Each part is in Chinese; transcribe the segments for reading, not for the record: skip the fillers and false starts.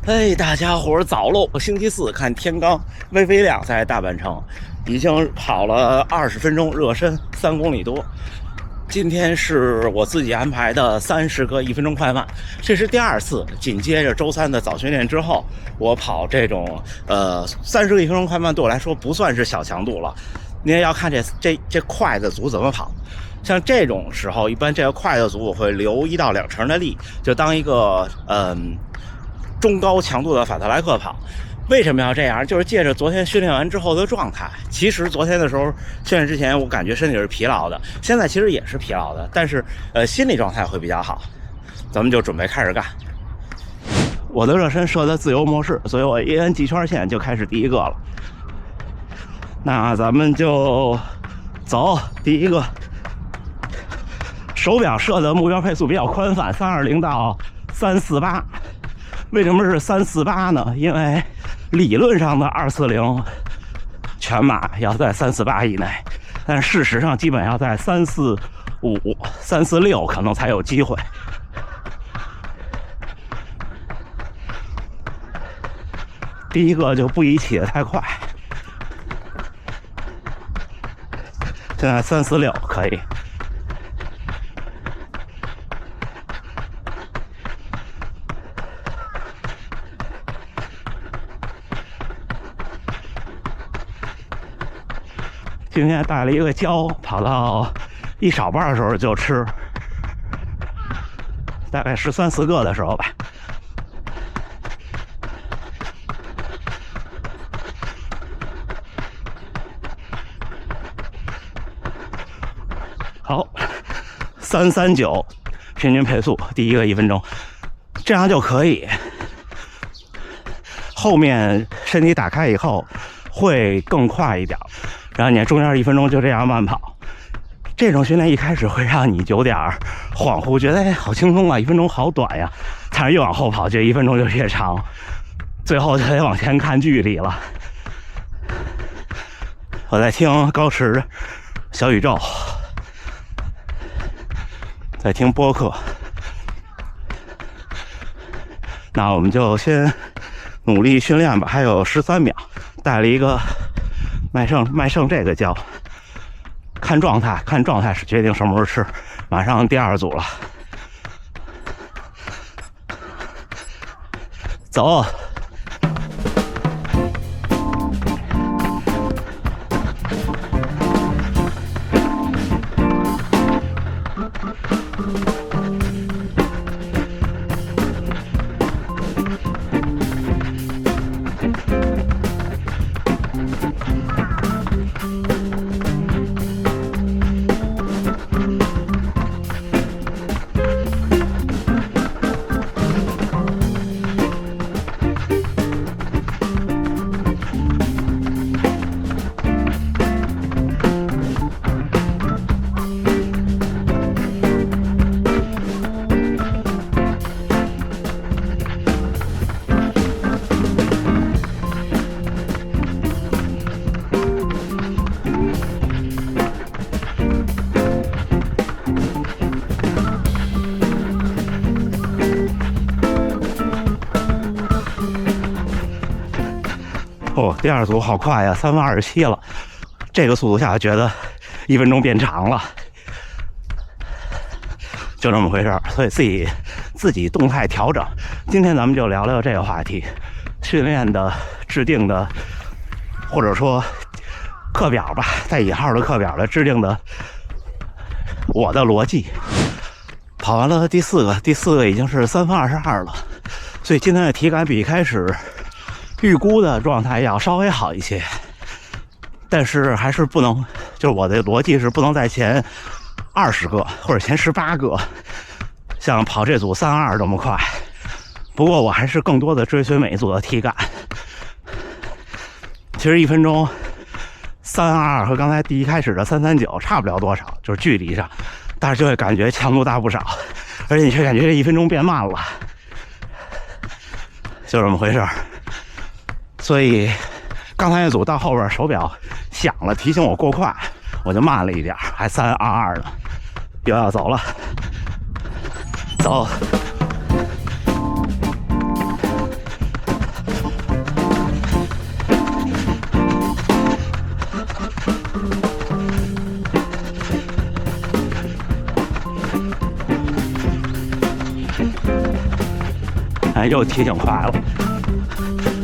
嘿，大家伙儿早喽！星期四看天罡，微微亮在大阪城，已经跑了20分钟，热身3公里多。今天是我自己安排的30个1分钟快慢，这是第2次。紧接着周3的早训练之后，我跑这种30个1分钟快慢，对我来说不算是小强度了。你也要看这快的组怎么跑。像这种时候，一般这个快的组我会留1到2成的力，就当一个中高强度的法特莱克跑。为什么要这样？就是借着昨天训练完之后的状态。其实昨天的时候训练之前，我感觉身体是疲劳的，现在其实也是疲劳的，但是心理状态会比较好。咱们就准备开始干。我的热身设的自由模式，所以我一按几圈线就开始第一个了。那咱们就走第一个。手表设的目标配速比较宽泛，320到348。为什么是348呢？因为理论上的240全马要在348以内，但事实上基本要在345、346可能才有机会。第一个就不宜起得太快，现在346可以。今天带了一个胶，跑到一少半的时候就吃，大概13、14个的时候吧。好，339平均配速，第一个1分钟，这样就可以。后面身体打开以后会更快一点。然后你中间1分钟就这样慢跑，这种训练一开始会让你有点恍惚，觉得好轻松啊，1分钟好短呀。但是越往后跑，这1分钟就越长，最后就得往前看距离了。我在听高驰小宇宙，在听播客。那我们就先努力训练吧，还有13秒，带了一个麦胜这个胶，看状态是决定什么时候吃。马上第2组了，走。哦，第2组好快呀，3分27了。这个速度下觉得1分钟变长了，就这么回事儿。所以自己动态调整。今天咱们就聊聊这个话题，训练的制定的，或者说课表吧，带引号的课表的制定的，我的逻辑。跑完了第4个已经是3分22了，所以今天的体感比一开始预估的状态要稍微好一些，但是还是不能，就是我的逻辑是不能在前20个或者前18个像跑这组32这么快。不过我还是更多的追随每一组的体感。其实1分钟322和刚才第一开始的339差不了多少，就是距离上，但是就会感觉强度大不少，而且你却感觉这1分钟变慢了，就这么回事儿。所以刚才那组到后边手表响了，提醒我过快，我就慢了一点，还322呢，又要走了，走。哎，又提醒快了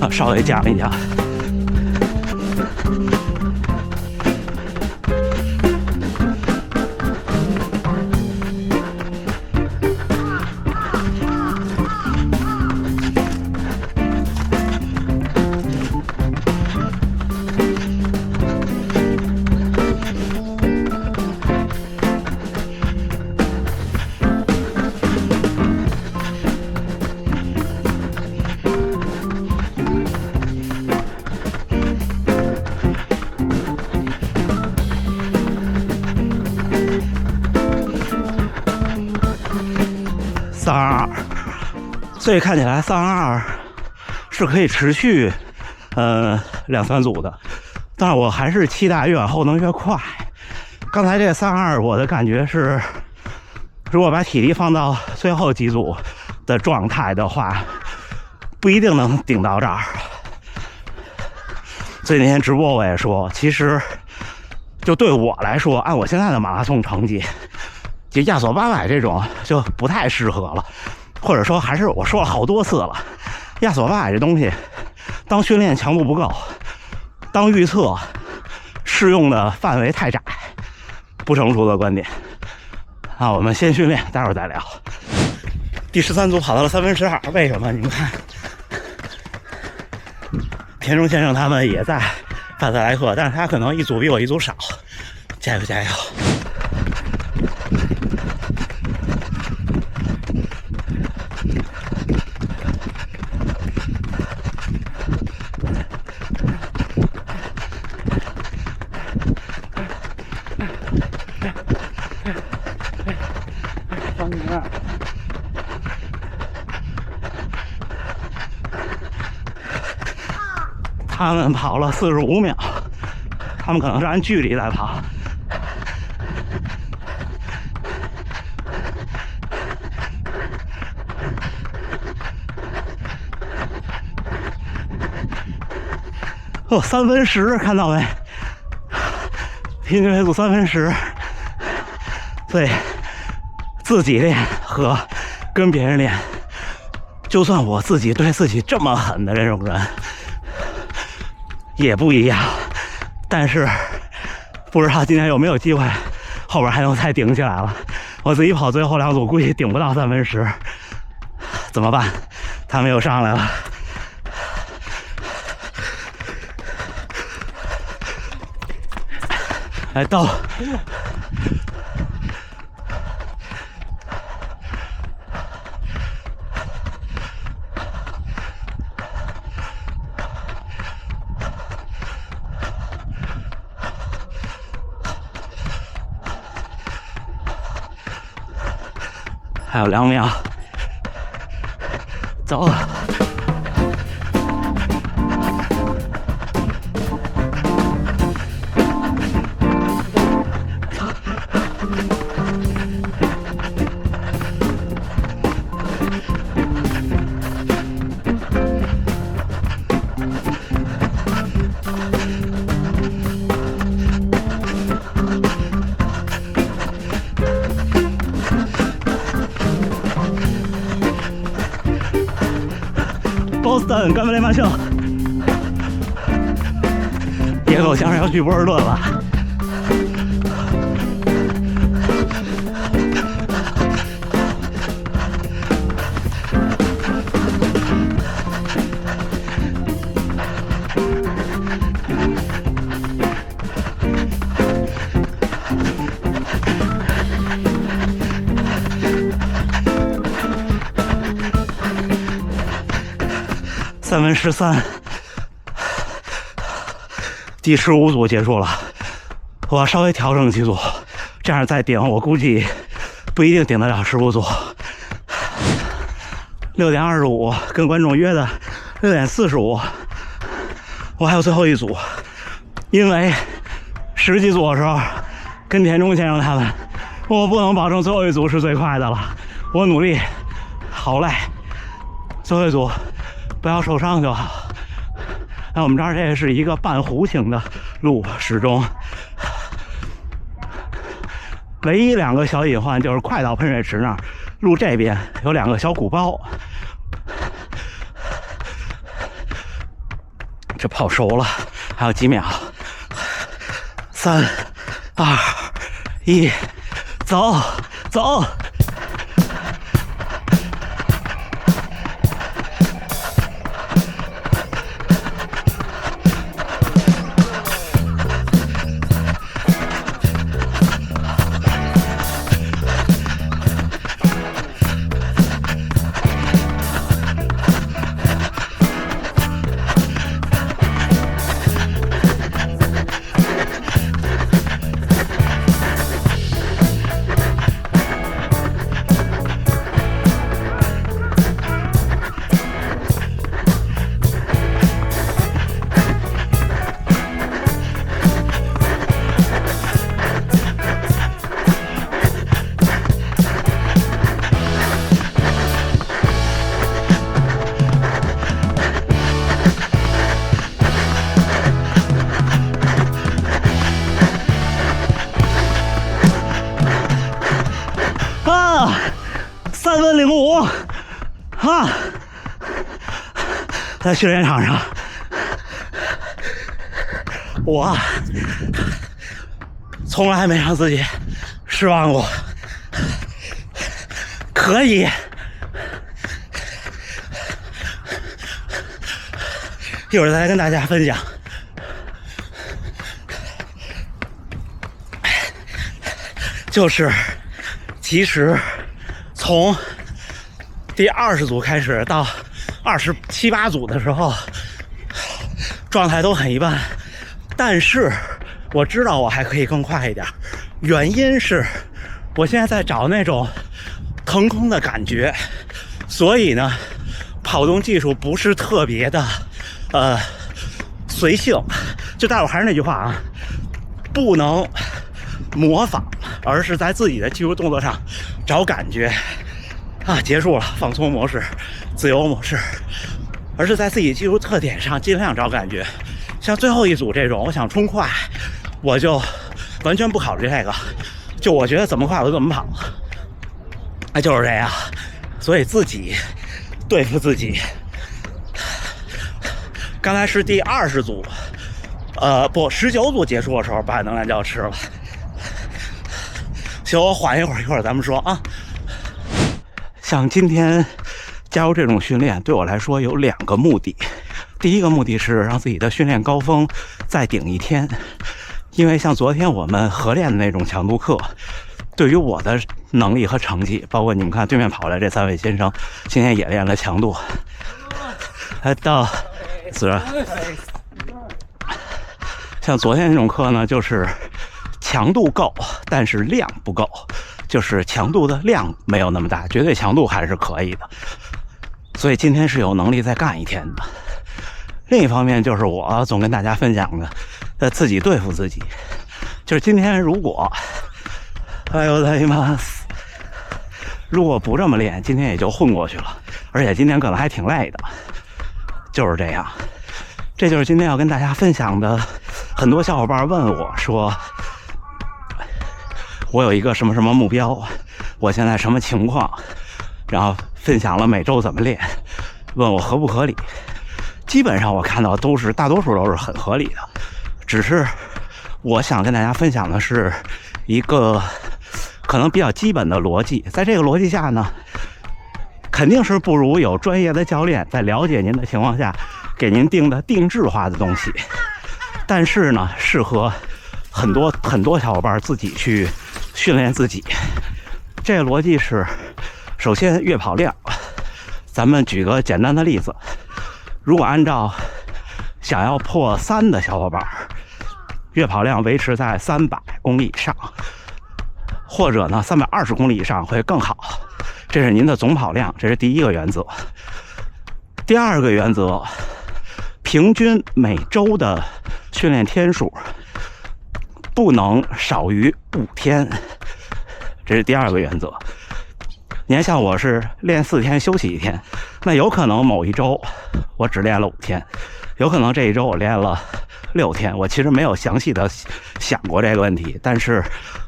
啊，稍微降一降。322，所以看起来322是可以持续2-3组的，但是我还是期待越往后能越快。刚才这个322，我的感觉是，如果把体力放到最后几组的状态的话，不一定能顶到这儿。所以那天直播我也说，其实就对我来说，按我现在的马拉松成绩，就亚索800这种就不太适合了，或者说还是我说了好多次了，亚索800这东西，当训练强度不够，当预测适用的范围太窄，不成熟的观点。啊，我们先训练，待会儿再聊。第13组跑到了12/3，为什么？你们看，田中先生他们也在法特莱克，但是他可能一组比我一组少。加油加油！他们跑了45秒，他们可能是按距离在跑。哦，3分10，看到没？平均配速3分10。所以自己练和跟别人练，就算我自己对自己这么狠的这种人也不一样。但是不知道今天有没有机会，后边还能再顶起来了。我自己跑最后2组，估计顶不到3分10，怎么办？他们又上来了。来到，还有2秒，走了。Boston 干不雷马秀，野狗像是要去波士顿了。3分13，第15组结束了。我稍微调整几组，这样再顶，我估计不一定顶得了15组。6点25，跟观众约的6点45，我还有最后一组。因为10几组的时候，跟田中先生他们，我不能保证最后一组是最快的了。我努力，好累，最后一组不要受伤就好。那我们这儿这是一个半弧形的路，始终唯一2个小隐患就是快到喷水池那儿，路这边有2个小鼓包，这跑熟了，还有几秒，3、2、1，走走。3分05啊！在训练场上，我从来没让自己失望过。可以，一会儿再来跟大家分享。就是其实从第20组开始到27、8组的时候，状态都很一般，但是我知道我还可以更快一点，原因是我现在在找那种腾空的感觉，所以呢跑动技术不是特别的随性，就待会儿还是那句话啊，不能模仿，而是在自己的技术动作上找感觉啊。结束了放松模式、自由模式，而是在自己技术特点上尽量找感觉。像最后一组这种我想冲快，我就完全不考虑这个，就我觉得怎么快我就怎么跑，就是这样。所以自己对付自己。刚才是第20组19组结束的时候把能量胶吃了。行，我缓一会儿，一会儿咱们说啊。像今天加入这种训练对我来说有2个目的。第一个目的是让自己的训练高峰再顶一天，因为像昨天我们合练的那种强度课，对于我的能力和成绩，包括你们看对面跑来这3位先生今天也练了强度，到像昨天那种课呢，就是强度够，但是量不够，就是强度的量没有那么大，绝对强度还是可以的。所以今天是有能力再干一天的。另一方面就是我总跟大家分享的，自己对付自己。就是今天如果，如果不这么练，今天也就混过去了，而且今天可能还挺累的。就是这样，这就是今天要跟大家分享的。很多小伙伴问我说，我有一个什么什么目标，我现在什么情况，然后分享了每周怎么练，问我合不合理。基本上我看到大多数都是很合理的，只是我想跟大家分享的是一个可能比较基本的逻辑。在这个逻辑下呢，肯定是不如有专业的教练在了解您的情况下给您定的定制化的东西，但是呢适合很多小伙伴自己去训练自己。这个逻辑是，首先月跑量，咱们举个简单的例子，如果按照想要破3的小伙伴，月跑量维持在300公里以上，或者呢320公里以上会更好，这是您的总跑量，这是第一个原则。第二个原则，平均每周的训练天数不能少于5天，这是第二个原则。你看，像我是练4天休息1天，那有可能某一周我只练了5天，有可能这一周我练了6天。我其实没有详细的想过这个问题，但是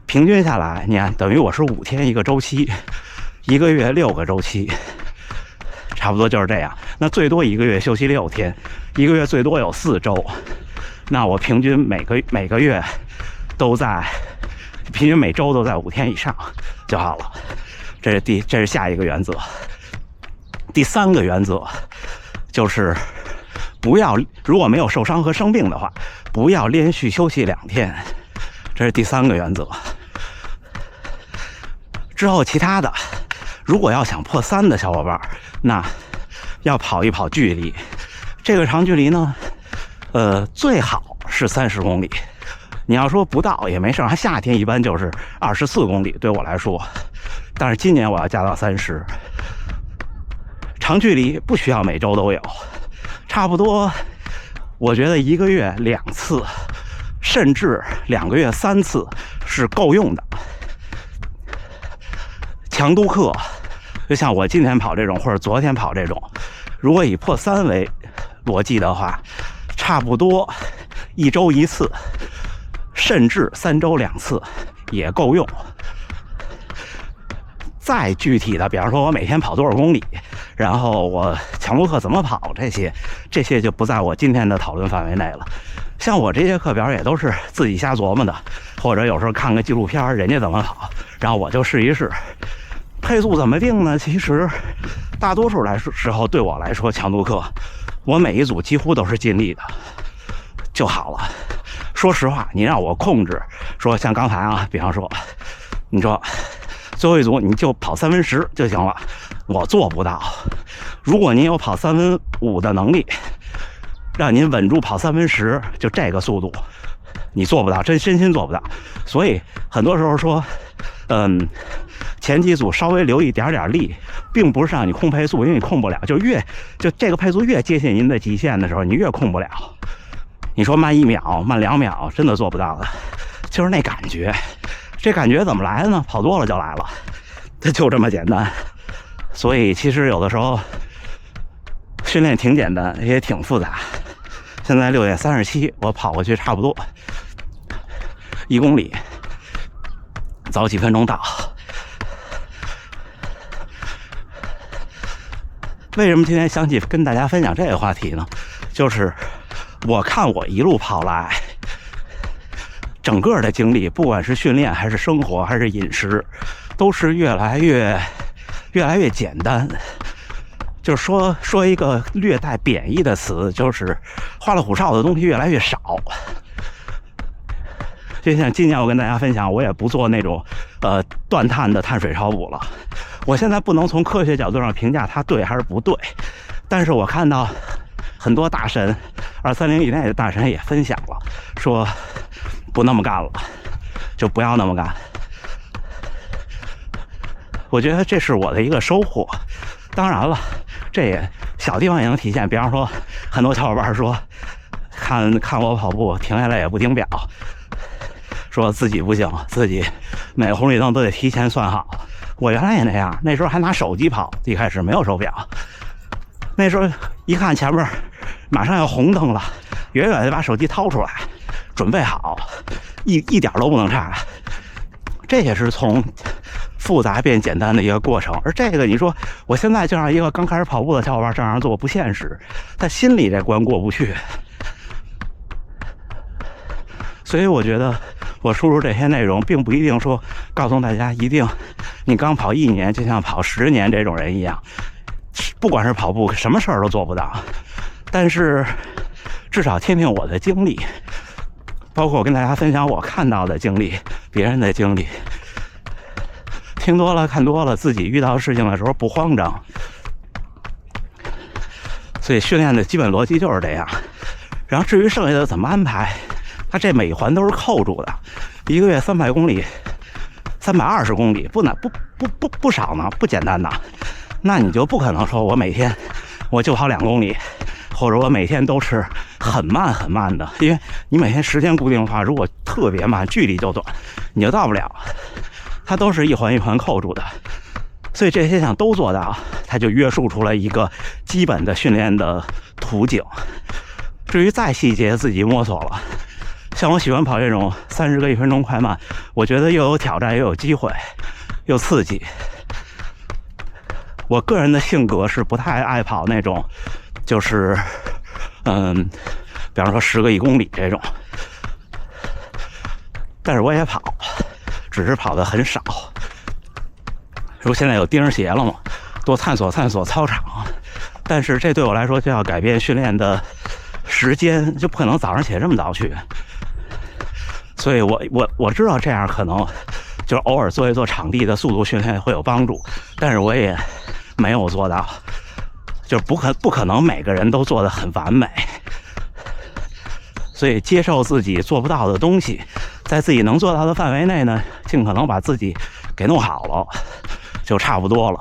平均下来，你看等于我是5天一个周期，1个月6个周期，差不多就是这样。那最多一个月休息6天，一个月最多有4周，那我平均每个月都在，平均每周都在5天以上就好了。这是下一个原则。第3个原则就是不要，如果没有受伤和生病的话，不要连续休息2天，这是第3个原则。之后其他的，如果要想破3的小伙伴，那要跑一跑距离。这个长距离呢，最好是30公里。你要说不到也没事，它夏天一般就是24公里，对我来说。但是今年我要加到30。长距离不需要每周都有，差不多，我觉得1个月2次，甚至2个月3次是够用的。强度课，就像我今天跑这种，或者昨天跑这种，如果以破3为逻辑的话，差不多1周1次，甚至3周2次也够用。再具体的，比方说我每天跑多少公里，然后我强度课怎么跑，这些就不在我今天的讨论范围内了。像我这些课表也都是自己瞎琢磨的，或者有时候看个纪录片人家怎么跑，然后我就试一试。配速怎么定呢？其实大多数时候对我来说，强度课我每一组几乎都是尽力的就好了。说实话，你让我控制，说像刚才啊，比方说你说最后一组你就跑3分10就行了，我做不到。如果您有跑3分5的能力，让您稳住跑3分10，就这个速度你做不到，真心做不到。所以很多时候说前几组稍微留一点力，并不是让你控配速，因为你控不了，就这个配速越接近您的极限的时候，你越控不了。你说慢1秒慢2秒真的做不到的，就是那感觉。这感觉怎么来的呢？跑多了就来了，它就这么简单。所以其实有的时候训练挺简单，也挺复杂。现在6点37，我跑过去差不多1公里，早几分钟到。为什么今天想起跟大家分享这个话题呢？就是我看我一路跑来，整个的经历，不管是训练还是生活还是饮食，都是越来越简单。就是说一个略带贬义的词，就是花里胡哨的东西越来越少。就像今年我跟大家分享，我也不做那种断碳的碳水超补了。我现在不能从科学角度上评价它对还是不对，但是我看到很多大神230以内的大神也分享了，说不那么干了，就不要那么干。我觉得这是我的一个收获。当然了，这也小地方也能体现，比方说很多小伙伴说看我跑步停下来也不盯表，说自己不行，自己每个红绿灯都得提前算好。我原来也那样，那时候还拿手机跑，一开始没有手表，那时候一看前面马上要红灯了，远远的把手机掏出来准备好，一点都不能差。这也是从复杂变简单的一个过程。而这个你说我现在就让一个刚开始跑步的小伙伴这样做不现实，他心里这关过不去。所以我觉得我输入这些内容并不一定说告诉大家一定你刚跑1年就像跑10年这种人一样，不管是跑步什么事儿都做不到，但是至少听听我的经历，包括我跟大家分享我看到的经历，别人的经历，听多了看多了，自己遇到事情的时候不慌张。所以训练的基本逻辑就是这样。然后至于剩下的怎么安排，它这每一环都是扣住的。1个月300公里，320公里，不少呢，不简单的。那你就不可能说我每天我就跑2公里，或者我每天都是很慢很慢的，因为你每天时间固定的话，如果特别慢，距离就短，你就到不了。它都是一环一环扣住的，所以这些项都做到，它就约束出了一个基本的训练的途径。至于再细节，自己摸索了。像我喜欢跑这种30个1分钟快慢，我觉得又有挑战，又有机会，又刺激。我个人的性格是不太爱跑那种，就是比方说10个1公里这种，但是我也跑，只是跑的很少。如现在有钉鞋了嘛，多探索探索操场。但是这对我来说就要改变训练的时间，就不可能早上起来这么早去。所以我知道这样可能就是偶尔做一做场地的速度训练会有帮助，但是我也没有做到，就是不可能每个人都做得很完美。所以接受自己做不到的东西，在自己能做到的范围内呢，尽可能把自己给弄好了，就差不多了。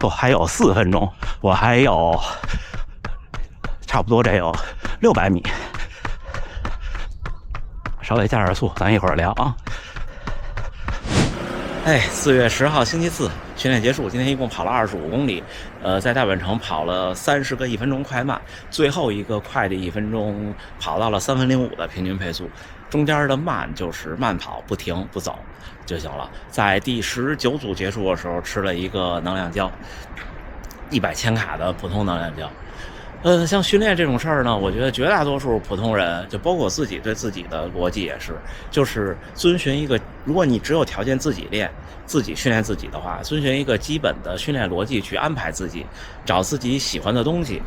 还有4分钟，我还有差不多这有600米，稍微加点速，咱一会儿聊啊。4月10号星期四，训练结束，今天一共跑了25公里，在大本城跑了30个1分钟快慢，最后一个快的1分钟跑到了3分05的平均配速，中间的慢就是慢跑不停不走就行了。在第19组结束的时候吃了一个能量胶，100千卡的普通能量胶。像训练这种事儿呢，我觉得绝大多数普通人，就包括我自己，对自己的逻辑也是，就是遵循一个，如果你只有条件自己练、自己训练自己的话，遵循一个基本的训练逻辑去安排自己，找自己喜欢的东西，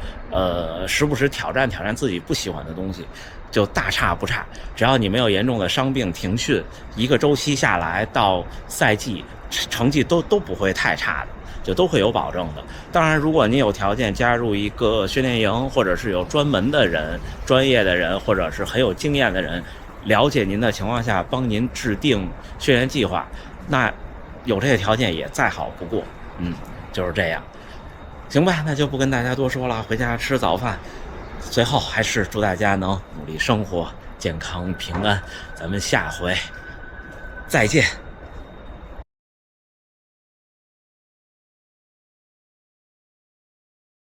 时不时挑战自己不喜欢的东西，就大差不差。只要你没有严重的伤病停训，一个周期下来到赛季成绩都不会太差的。就都会有保证的。当然，如果您有条件加入一个训练营，或者是有专门的人、专业的人，或者是很有经验的人，了解您的情况下，帮您制定训练计划，那有这些条件也再好不过。就是这样。行吧，那就不跟大家多说了，回家吃早饭。最后还是祝大家能努力生活，健康平安。咱们下回再见。